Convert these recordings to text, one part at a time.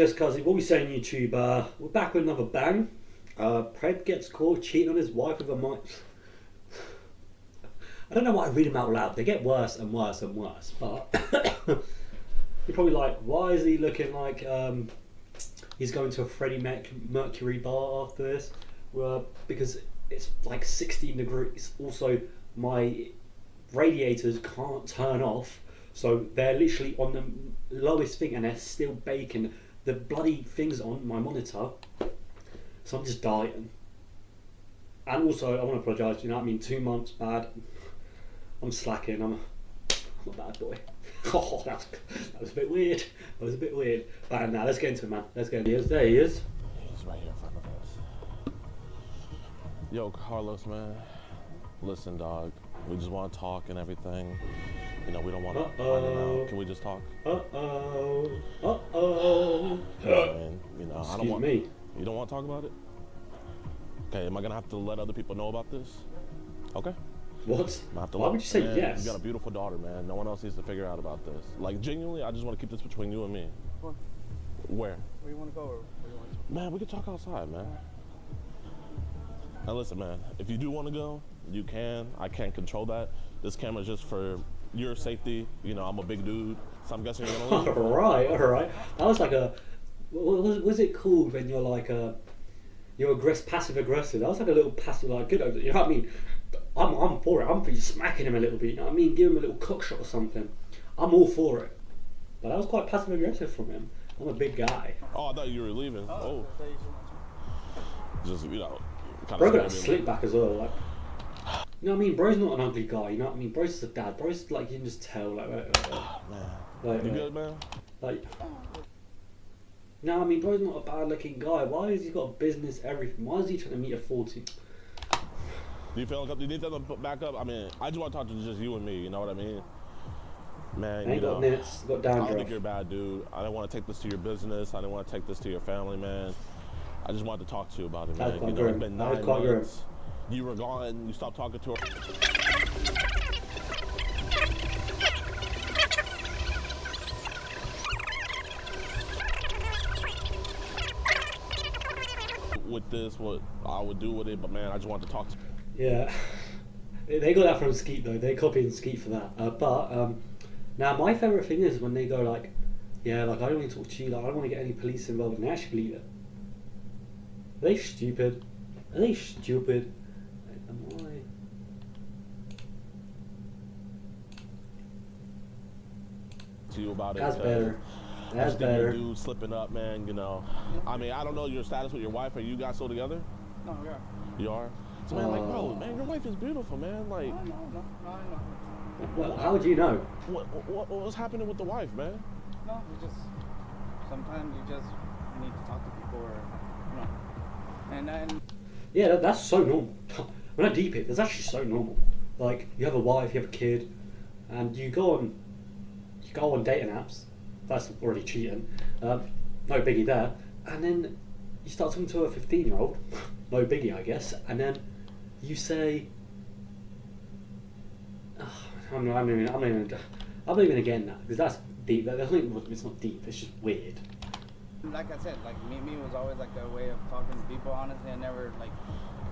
Yes, Cuzzy, what we saying YouTube? We're back with another bang. Pred gets caught cheating on his wife with a mic. I don't know why I read them out loud. They get worse and worse and worse. But you're probably like, why is he looking like he's going to a Freddie Mercury bar after this? Well, because it's like 16 degrees. Also, my radiators can't turn off. So they're literally on the lowest thing and they're still baking. The bloody thing's on my monitor, so I'm just dying. And also, I want to apologise. You know what I mean? 2 months bad. I'm slacking. I'm a bad boy. Oh, that was a bit weird. That was a bit weird. But now let's get into it, man. Let's get into it. There he is. He's right here in front of us. Yo, Carlos, man. Listen, dog. We just want to talk and everything. You know, we don't want to find it out. Can we just talk? Uh-oh. I mean, you know, Excuse I don't want. me. You don't want to talk about it? Okay, am I gonna have to let other people know about this? Okay. What? I have to Why would you say man, yes? You got a beautiful daughter, man. No one else needs to figure out about this. Like, genuinely, I just want to keep this between you and me. What? Where? Where you want to go, or where you want to? Man, we could talk outside, man. Now listen, man, if you do want to go, you can. I can't control that. This camera's just for your safety. You know, I'm a big dude, so I'm guessing you're gonna leave. Alright. That was like a... What was it called when you're like you're passive aggressive? That was like a little passive, like, good over. You know what I mean? I'm for it. I'm for you smacking him a little bit. You know what I mean? Give him a little cock shot or something. I'm all for it. But that was quite passive aggressive from him. I'm a big guy. Oh, I thought you were leaving. Oh. Just, you know, kind Bro of. got a slick back as well. Like, you know what I mean? Bro's not an ugly guy. You know what I mean? Bro's just a dad. Bro's like, you can just tell. Like, Man. You good, man? Like, no, I mean, bro's not a bad-looking guy. Why has he got a business, everything? Why is he trying to meet a 40? Do you feel like you need them to put back up? I mean, I just want to talk to just you and me. You know what I mean? Man, I ain't you got know, nits, got I dandruff. don't think you're a bad dude. I don't want to take this to your business. I didn't want to take this to your family, man. I just wanted to talk to you about it, man. You know, it's been 9 months. You were gone. You stopped talking to her. With this, what I would do with it, but man, I just wanted to talk to you. Yeah. They got that from Skeet, though. They copied Skeet for that. Now, my favourite thing is when they go like, yeah, like, I don't want to talk to you, like, I don't want to get any police involved, and they actually believe it. Are they stupid? Are they stupid? Am I... To you about it. That's better. That's better. Dude slipping up, man. You know, I mean, I don't know your status with your wife. Are you guys still together? No, we are. You are. So man, like, bro, man, your wife is beautiful, man. Like, No. Well, how would you know? what's happening with the wife, man? No, sometimes you just need to talk to people, or, you know. And then, Yeah, that's so normal. When I deep it, that's actually so normal. Like, you have a wife, you have a kid, and you go on dating apps. That's already cheating. No biggie there. And then you start talking to a 15-year-old. No biggie, I guess. And then you say, I'm not even again that, because that's deep. It's not deep. It's just weird. like I said, like, me was always like a way of talking to people, honestly. I never, like...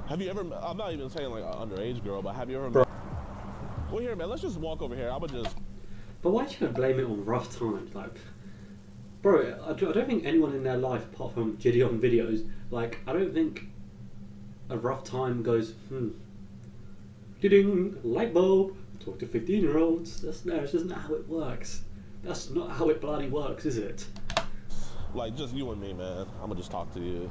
Have you ever, I'm not even saying like an underage girl, but have you ever... Bro. Well, here, man, let's just walk over here. I would just... But why do you blame it on rough times? Like, bro, I don't think anyone in their life, apart from Gideon videos, like, I don't think a rough time goes, ding, light bulb, talk to 15-year-olds. It's just not how it works. That's not how it bloody works, is it? Like, just you and me, man. I'm gonna just talk to you.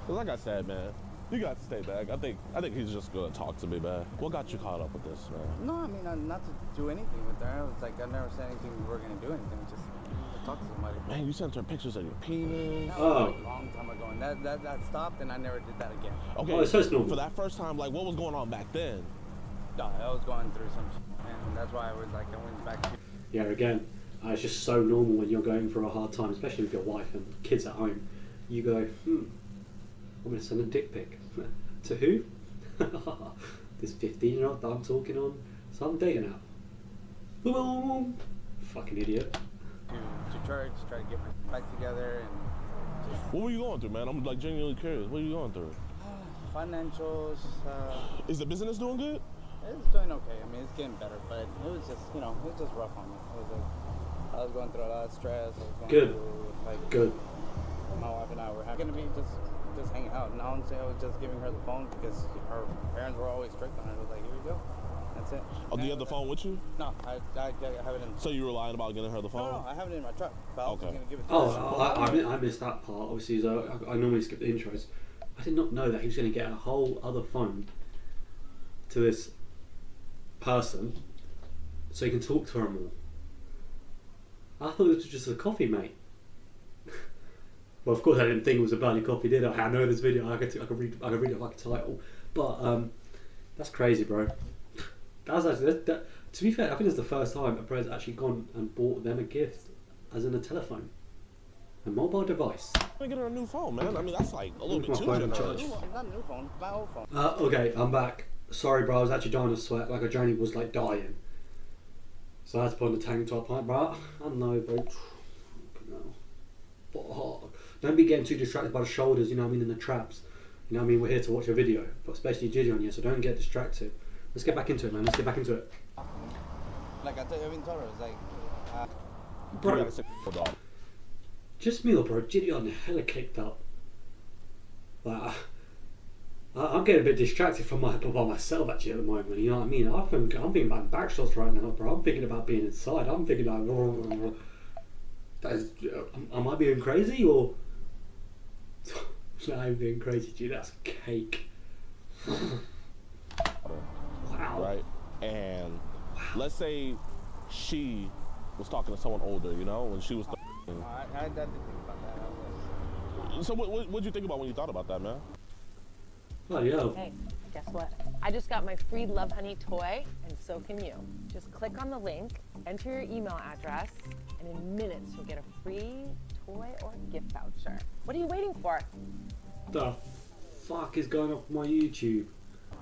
Cause like I said, man, you got to stay back. I think he's just gonna talk to me, man. What got you caught up with this, man? No, I mean, not to do anything with her. It was like, I never said anything we were going to do anything. Just to talk to somebody. Man, you sent her pictures of your penis. That was like a long time ago, and that stopped, and I never did that again. Okay, Oh, so it's normal. For that first time, like, what was going on back then? No, I was going through some shit, and that's why I was like, I went back to... Yeah, again, it's just so normal when you're going through a hard time, especially with your wife and kids at home. You go, I'm going to send a dick pic. To who? This 15-year-old that I'm talking on some dating app. Boom! Fucking idiot. to church, try to get my life together, and just What were you going through, man? I'm like genuinely curious. What are you going through? financials. Is the business doing good? It's doing okay. I mean, it's getting better, but it was just, it was just rough on me. It was like, I was going through a lot of stress. I was going Good. through, like, Good. my wife and I were going to be just hanging out. And honestly, I was just giving her the phone because her parents were always strict on her. It was like, here you go. That's it. Oh, do you have the phone with you? No, I have it in. So you were lying about getting her the phone? No, I have it in my truck. But I was Okay. going to give it to her. I missed that part. Obviously, I normally skip the intros. I did not know that he was going to get a whole other phone to this person so he can talk to her more. I thought it was just a coffee mate. Well, of course I didn't think it was a bloody coffee, did I? I know this video. I could read the fucking title, but that's crazy, bro. That's actually to be fair, I think it's the first time a bro's actually gone and bought them a gift, as in a telephone, a mobile device. I'm gonna get her a new phone, man. I mean, that's like a little bit My too phone in generous. charge. Not a new phone, my old phone. Okay, I'm back. Sorry, bro. I was actually dying of sweat. Like a journey was like dying. So I had to put on the tank top, like, bro. I know, bro. No. Fuck. Don't be getting too distracted by the shoulders, you know what I mean, and the traps. You know what I mean? We're here to watch a video, but especially Gideon here, so don't get distracted. Let's get back into it, man. Let's get back into it. Like I even told her, it was like, You Bro, gotta sit dog. just me, bro. Gideon hella kicked up. Like, I'm getting a bit distracted by myself actually at the moment. You know what I mean? I'm thinking about back shots right now, bro. I'm thinking about being inside. I'm thinking like, am I being crazy or? I'm being crazy, dude. That's cake. Wow. Right? And let's say she was talking to someone older, you know, when she was. I didn't think about that. So what'd you think about when you thought about that, man? Oh yeah. Hey, guess what? I just got my free Love Honey toy, and so can you. Just click on the link, enter your email address, and in minutes you'll get a free toy or gift voucher. What are you waiting for? The fuck is going off my YouTube?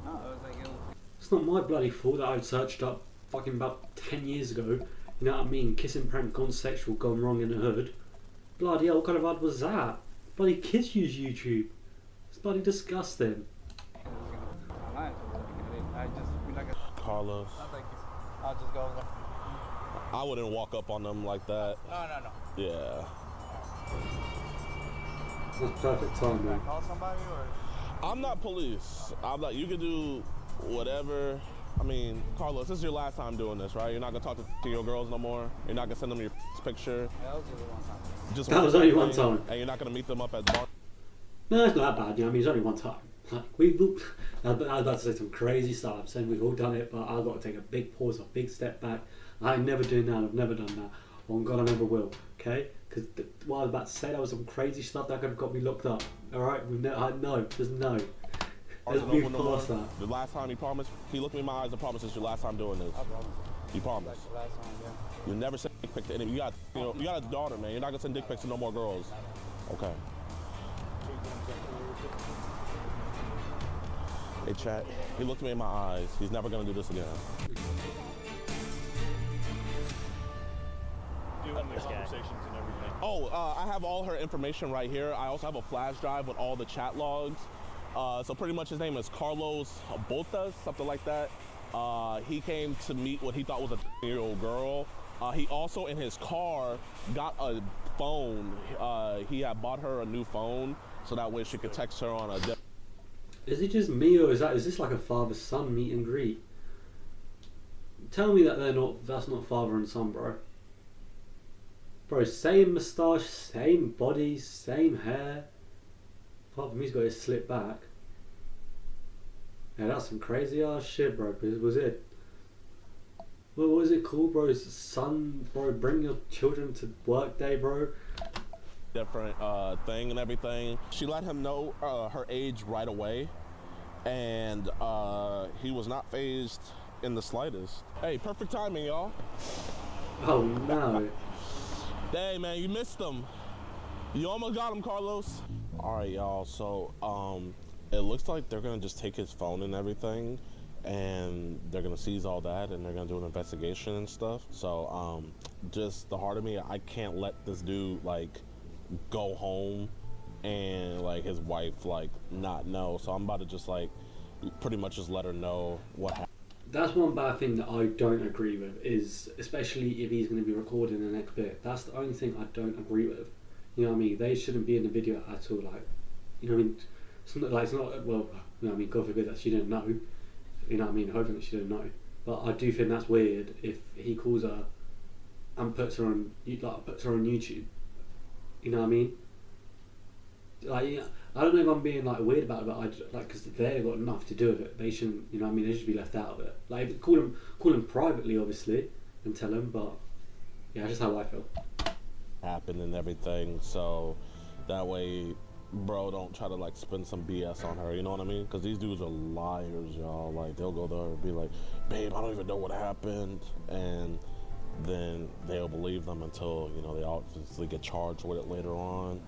No, it was like, It's not my bloody fault that I searched up fucking about 10 years ago. You know what I mean? Kissing prank gone sexual gone wrong in the hood. Bloody hell, what kind of ad was that? Bloody kids use YouTube. It's bloody disgusting. online. I just be like, Carlos. I'll just go over there. I wouldn't walk up on them like that. No. Yeah. That's perfect time, man. Call somebody or? I'm not police. I'm like, you can do whatever. I mean, Carlos, this is your last time doing this, right? You're not gonna talk to your girls no more. You're not gonna send them your picture. Yeah, that was just one time. Just That was only one time. And you're not gonna meet them up at the bar. No, it's not that bad. You know what I mean? It's only one time. Like, I was about to say some crazy stuff. I'm saying we've all done it, but I've got to take a big pause, a big step back. I'm never doing that. I've never done that. On God, I never will. Okay? Because what I was about to say, that was some crazy stuff that could have got me locked up. All right? No. There's no. Let's move past that. The last time he promised, he looked me in my eyes and promised it's your last time doing this. I promise. You promise. Like the last time, yeah. You never send dick pics to any. You got a daughter, man. You're not gonna send dick pics to no more girls. Okay. Hey, chat. He looked me in my eyes. He's never gonna do this again. Doing the conversations and everything. Oh, I have all her information right here. I also have a flash drive with all the chat logs. So pretty much his name is Carlos Botas, something like that. He came to meet what he thought was a 10-year-old girl. He also, in his car, got a phone. He had bought her a new phone so that way she could text her on a... Is it just me, or is this like a father-son meet and greet? Tell me that that's not father and son, bro. Bro, same moustache, same body, same hair. Apart from he's got his slick back. Yeah, that's some crazy ass shit, bro. Was it? Well, what was it called, bro? Son, bro, bring your children to work day, bro. different thing and everything. She let him know her age right away, and he was not fazed in the slightest. Hey, perfect timing, y'all. Oh no. Dang, man, you missed him. You almost got him, Carlos. All right, y'all, so it looks like they're gonna just take his phone and everything, and they're gonna seize all that, and they're gonna do an investigation and stuff. So just the heart of me, I can't let this dude like go home and like his wife like not know. So I'm about to just like pretty much just let her know what happened. That's one bad thing that I don't agree with, is especially if he's going to be recording the next bit. That's the only thing I don't agree with. You know what I mean? They shouldn't be in the video at all. Like, you know what I mean? It's not well, you know what I mean? God forbid that she didn't know. You know what I mean? Hoping that she didn't know. But I do think that's weird if he calls her and puts her on YouTube. You know what I mean? Like, yeah, I don't know if I'm being like weird about it, but because they've got nothing to do with it. They shouldn't, you know what I mean? They should be left out of it. Like, call them privately, obviously, and tell them. But yeah, that's just how I feel. Happened and everything, so that way, bro, don't try to like spin some BS on her. You know what I mean? Because these dudes are liars, y'all. Like, they'll go there and be like, "Babe, I don't even know what happened," and then they'll believe them until, you know, they obviously get charged with it later on.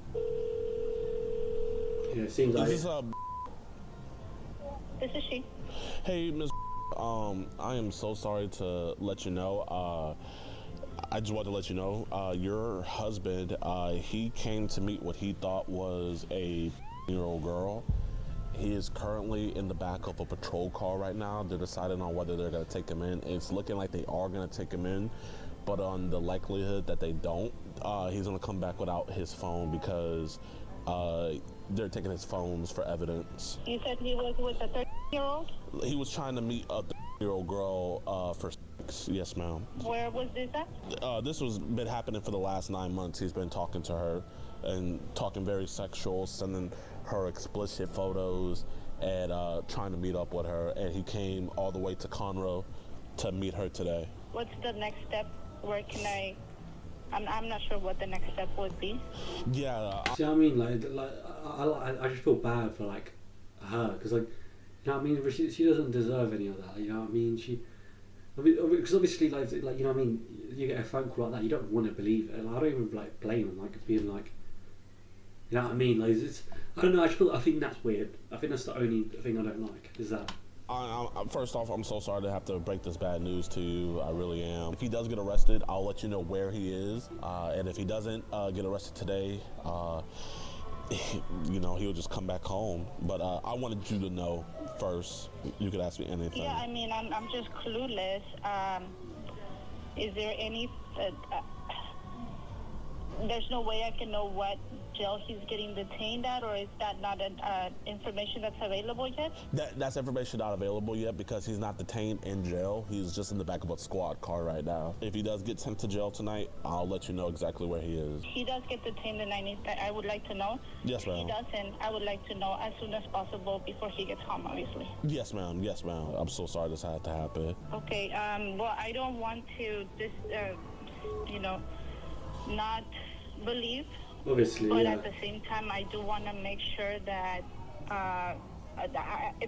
Yeah, it seems like. This is she. Hey, Miss. I am so sorry to let you know. I just wanted to let you know, your husband, he came to meet what he thought was a year-old girl. He is currently in the back of a patrol car right now. They're deciding on whether they're going to take him in. It's looking like they are going to take him in, but on the likelihood that they don't, he's going to come back without his phone because they're taking his phones for evidence. You said he was with a 13-year-old? He was trying to meet a 13-year-old girl for sex. Yes, ma'am. Where was this at? This was been happening for the last 9 months. He's been talking to her and talking very sexual, sending her explicit photos and trying to meet up with her. And he came all the way to Conroe to meet her today. What's the next step? Where can I'm not sure what the next step would be. Yeah. See what I mean? I just feel bad for like her, because like, you know what I mean? She doesn't deserve any of that. You know what I mean? Because obviously like you know what I mean? You get a phone call like that, you don't want to believe it. Like, I don't even like blame him, like being like, you know what I mean? Like, I don't know. I think that's weird. I think that's the only thing I don't like, is that. First off, I'm so sorry to have to break this bad news to you. I really am. If he does get arrested, I'll let you know where he is. And if he doesn't get arrested today, you know, he'll just come back home. But I wanted you to know first. You could ask me anything. Yeah, I mean, I'm just clueless. Is there any... there's no way I can know what jail he's getting detained at, or is that not information that's available yet? That's information not available yet because he's not detained in jail. He's just in the back of a squad car right now. If he does get sent to jail tonight, I'll let you know exactly where he is. He does get detained, and I would like to know. Yes, ma'am. If he doesn't, I would like to know as soon as possible before he gets home, obviously. Yes, ma'am. Yes, ma'am. I'm so sorry this had to happen. Okay. Well, I don't want to just, you know, not believe. Obviously, but yeah. at the same time, I do want to make sure that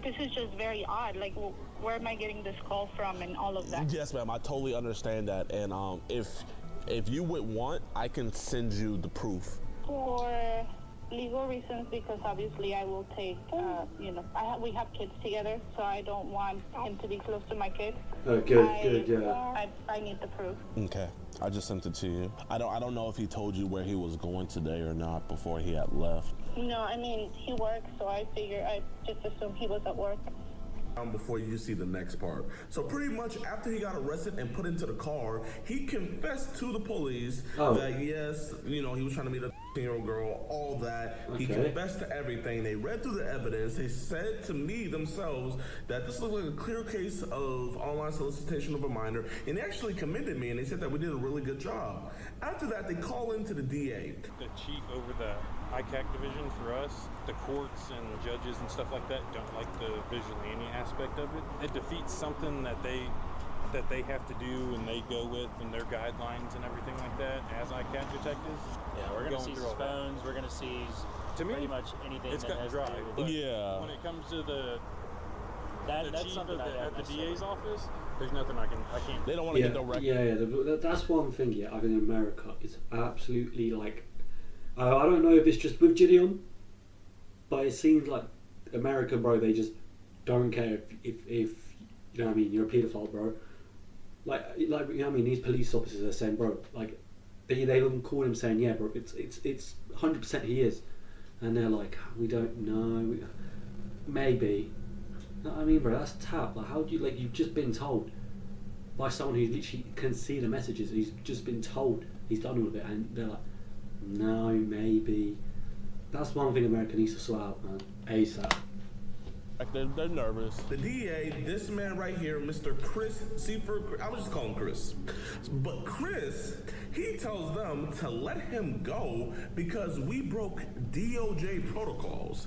this is just very odd. Like, where am I getting this call from and all of that? Yes, ma'am. I totally understand that. And if you would want, I can send you the proof. For legal reasons, because obviously I will take, you know, we have kids together, so I don't want him to be close to my kids. Oh, good, yeah. I need the proof. Okay, I just sent it to you. I don't know if he told you where he was going today or not before he had left. No, I mean, he works, so I just assumed he was at work. Before you see the next part. So pretty much after he got arrested and put into the car, he confessed to the police that yes, you know, he was trying to meet a 13-year-old girl, all that. Okay. He confessed to everything. They read through the evidence. They said to me themselves that this looked like a clear case of online solicitation of a minor, and they actually commended me, and they said that we did a really good job. After that, they call into the DA. The chief over the ICAC division for us, the courts and the judges and stuff like that don't like the vigilante aspect of it. It defeats something that they have to do and they go with and their guidelines and everything like that as ICAC detectives. Yeah, we're going to seize his phones, we're going to seize pretty much anything it's that has to do with it. Yeah. When it comes to the that's chief something at the DA's office, there's nothing I can't. They don't want to get no record. Yeah, that's one thing. Yeah, I think in America it's absolutely like. I don't know if it's just with Gideon, but it seems like America, bro. They just don't care if You know what I mean? You're a paedophile, bro. Like you know what I mean? These police officers are saying, bro, like they even called him saying, yeah, bro, it's 100% he is, and they're like, we don't know, maybe. You know what I mean, bro? That's tap. Like, how do you you've just been told by someone who literally can see the messages. He's just been told he's done all of it, and they're like, no, maybe. That's one thing America needs to sort out, man. ASAP. Like they're nervous. The DA, this man right here, Mr. Chris Seifert, I would just call him Chris. But Chris, he tells them to let him go because we broke DOJ protocols.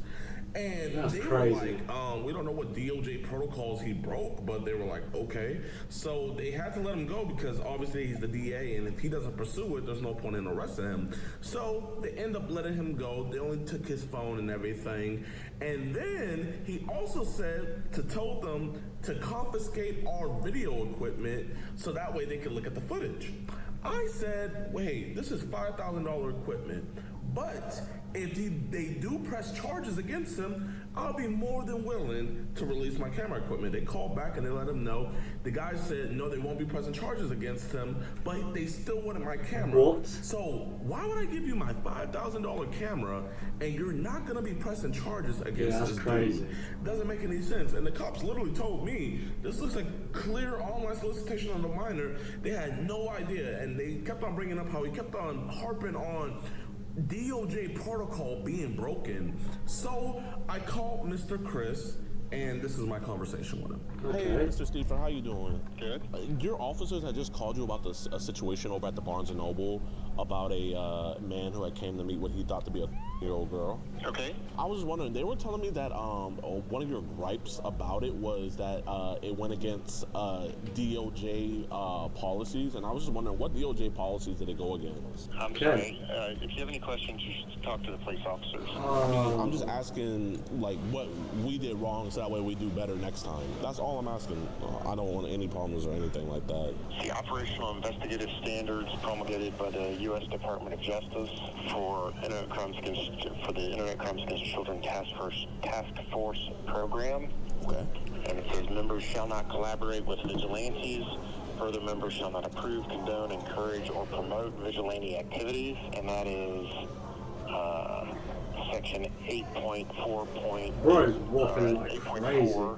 And That's they crazy. were like, we don't know what DOJ protocols he broke, but they were like, okay. So they had to let him go because obviously he's the DA, and if he doesn't pursue it, there's no point in arresting him. So they end up letting him go. They only took his phone and everything. And then he also said to told them to confiscate our video equipment so that way they could look at the footage. I said, wait, this is $5,000 equipment. But if they do press charges against him, I'll be more than willing to release my camera equipment. They called back and they let him know. The guy said, no, they won't be pressing charges against him, but they still wanted my camera. What? So why would I give you my $5,000 camera and you're not going to be pressing charges against that's this crazy. dude? Doesn't make any sense. And the cops literally told me, this looks like clear online solicitation on the minor. They had no idea. And they kept on bringing up how he kept on harping on DOJ protocol being broken. So I called Mr. Chris, and this is my conversation with him. Okay. Hey, Mr. Stephen, how you doing? Good. Your officers had just called you about a situation over at the Barnes & Noble about a man who had came to meet what he thought to be a year-old girl. Okay. I was just wondering, they were telling me that one of your gripes about it was that it went against DOJ policies, and I was just wondering, what DOJ policies did it go against? I'm sorry. If you have any questions, you should talk to the police officers. I'm just asking, like, what we did wrong so that way we do better next time. That's all I'm asking. I don't want any problems or anything like that. The operational investigative standards promulgated by the U.S. Department of Justice for the Internet Crimes Against Children Task Force program. Okay. And it says members shall not collaborate with vigilantes. Further, members shall not approve, condone, encourage, or promote vigilante activities. And that is section 8.4. Bro, is waffling like 8.4.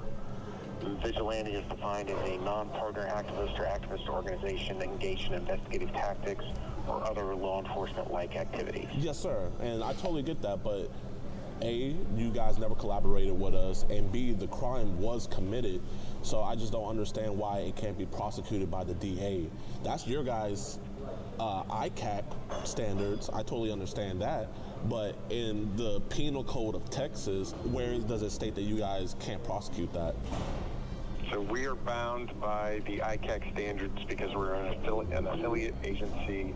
Vigilante is defined as a non-partner activist or activist organization engaged in investigative tactics or other law enforcement-like activities. Yes, sir. And I totally get that, but A, you guys never collaborated with us, and B, the crime was committed, so I just don't understand why it can't be prosecuted by the DA. That's your guys' ICAC standards. I totally understand that, but in the penal code of Texas, where does it state that you guys can't prosecute that? So we are bound by the ICAC standards because we're an affiliate agency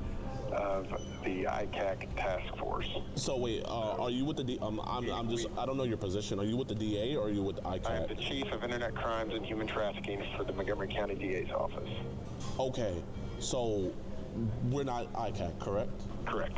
of the ICAC task force. So wait, are you with the I don't know your position. Are you with the DA or are you with the ICAC? I am the Chief of Internet Crimes and Human Trafficking for the Montgomery County DA's office. Okay, so we're not ICAC, correct? Correct.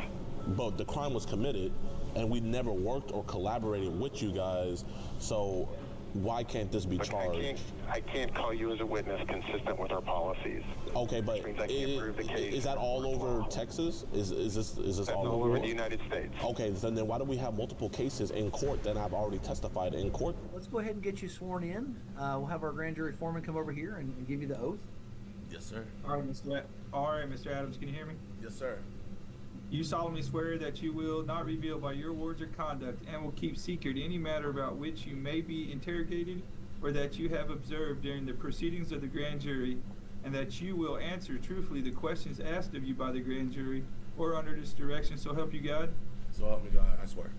But the crime was committed, and we never worked or collaborated with you guys, so why can't this be charged? I can't call you as a witness consistent with our policies. Okay, but is that all over Texas? Is this all over the United States? Okay, then why do we have multiple cases in court that I've already testified in court? Let's go ahead and get you sworn in. We'll have our grand jury foreman come over here and give you the oath. Yes, sir. All right, Mr. Adams, can you hear me? Yes, sir. You solemnly swear that you will not reveal by your words or conduct and will keep secret any matter about which you may be interrogated or that you have observed during the proceedings of the grand jury, and that you will answer truthfully the questions asked of you by the grand jury or under this direction, so help you God? So help me God, I swear.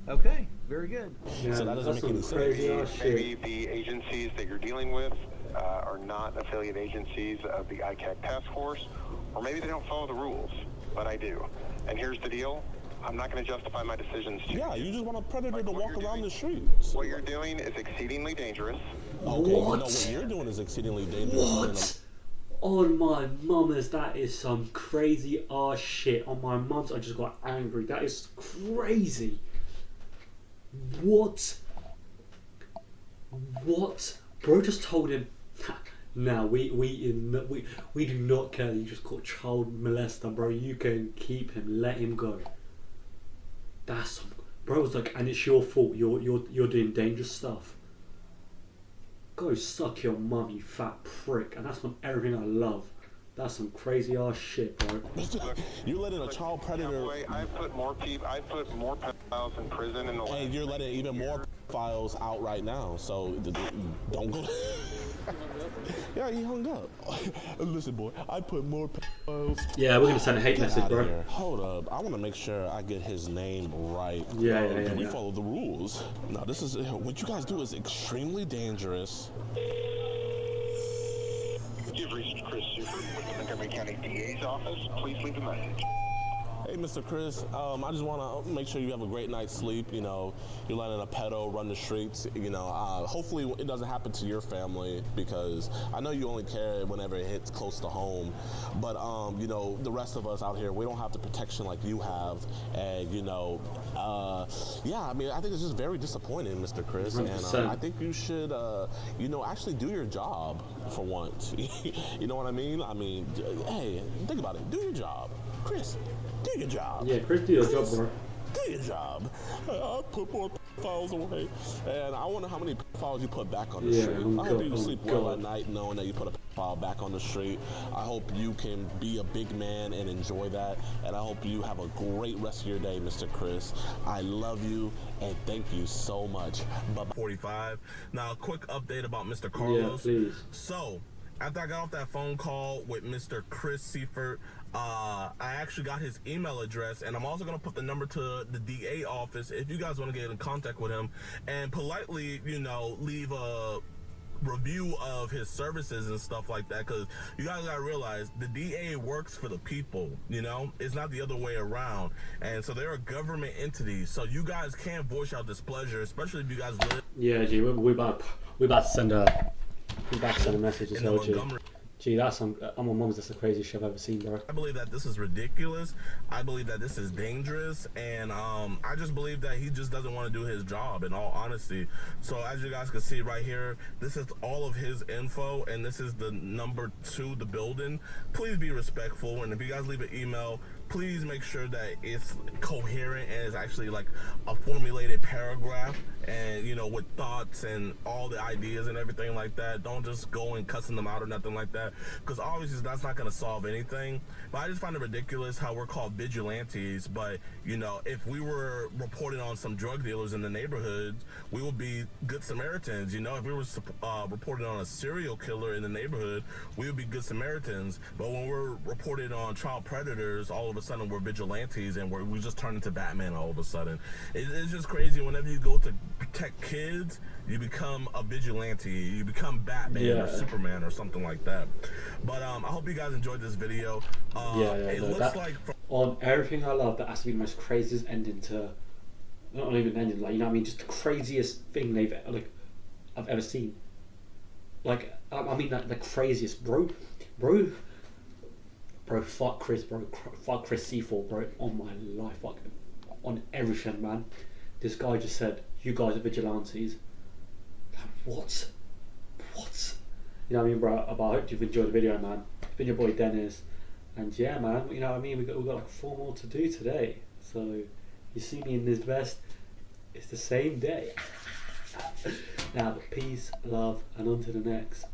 Okay, very good. Yeah, so that doesn't make any sense. Maybe the agencies that you're dealing with are not affiliate agencies of the ICAC task force, or maybe they don't follow the rules, but I do. And here's the deal. I'm not going to justify my decisions to Yeah, you just want a predator to walk around the street. What you're doing is exceedingly dangerous. Okay, you know what you're doing is exceedingly dangerous. What? On my mum's, that is some crazy ass shit. On my mum's, I just got angry. That is crazy. What? Bro just told him Now we do not care that you just caught child molester, bro. You can keep him, let him go. That's some, bro was like, and it's your fault. You're doing dangerous stuff. Go suck your mum, you fat prick. And that's on everything I love. That's some crazy ass shit, bro. You're letting a child predator. I put more pedophiles in prison in the last. And you're letting even more files out right now. So don't go. Yeah, he hung up. Listen, boy, I put more files. Yeah, we're gonna send a hate message, bro. Here. Hold up, I want to make sure I get his name right. Yeah. We follow the rules. Now, this is what you guys do is extremely dangerous. You've reached Chris Super with the Montgomery County DA's office. Please leave a message. Hey, Mr. Chris, I just want to make sure you have a great night's sleep. You know, you're letting a pedo run the streets. You know, hopefully it doesn't happen to your family, because I know you only care whenever it hits close to home. But, you know, the rest of us out here, we don't have the protection like you have. And, you know, yeah, I mean, I think it's just very disappointing, Mr. Chris. 100%. And I think you should, you know, actually do your job for once. You know what I mean? I mean, hey, think about it. Do your job. Chris, do your job. Yeah, Chris, do your job, bro. Do your job. I put more files away, and I wonder how many files you put back on the street. I hope you sleep well at night knowing that you put a file back on the street. I hope you can be a big man and enjoy that, and I hope you have a great rest of your day, Mr. Chris. I love you, and thank you so much. Bye-bye. 45. Now, a quick update about Mr. Carlos. Yeah, please. So, after I got off that phone call with Mr. Chris Seifert, I actually got his email address, and I'm also going to put the number to the DA office if you guys want to get in contact with him and politely, you know, leave a review of his services and stuff like that, because you guys got to realize the DA works for the people, you know? It's not the other way around. And so they're a government entity, so you guys can't voice out displeasure, especially if you guys live... Yeah, G, we're about to send a message as well, G. Gee, that's some. On my mum's, that's the craziest shit I've ever seen, bro. I believe that this is ridiculous. I believe that this is dangerous, and I just believe that he just doesn't want to do his job, in all honesty. So as you guys can see right here, this is all of his info, and this is the number 2, the building. Please be respectful, and if you guys leave an email, please make sure that it's coherent and it's actually like a formulated paragraph, and you know, with thoughts and all the ideas and everything like that. Don't just go and cussing them out or nothing like that, because obviously that's not going to solve anything. But I just find it ridiculous how we're called vigilantes, but you know, if we were reporting on some drug dealers in the neighborhoods, we would be good Samaritans. You know, if we were reporting on a serial killer in the neighborhood, we would be good Samaritans. But when we're reporting on child predators, all of a sudden we're vigilantes, and we just turn into Batman all of a sudden. It's just crazy. Whenever you go to protect kids, you become a vigilante. You become Batman or Superman or something like that. But I hope you guys enjoyed this video. It looks like on everything I love, that has to be the most craziest ending to, not even ending, like, you know what I mean, just the craziest thing I've ever seen. Like, I mean, like the craziest, bro, fuck Chris, bro, fuck Chris C4, bro, on my life, fuck, on everything, man. This guy just said, you guys are vigilantes. Like, what? You know what I mean, bro? But I hope you've enjoyed the video, man. It's been your boy Dennis, and yeah, man, you know what I mean, we've got like 4 more to do today, so you see me in this vest, it's the same day. Now, peace, love, and on to the next.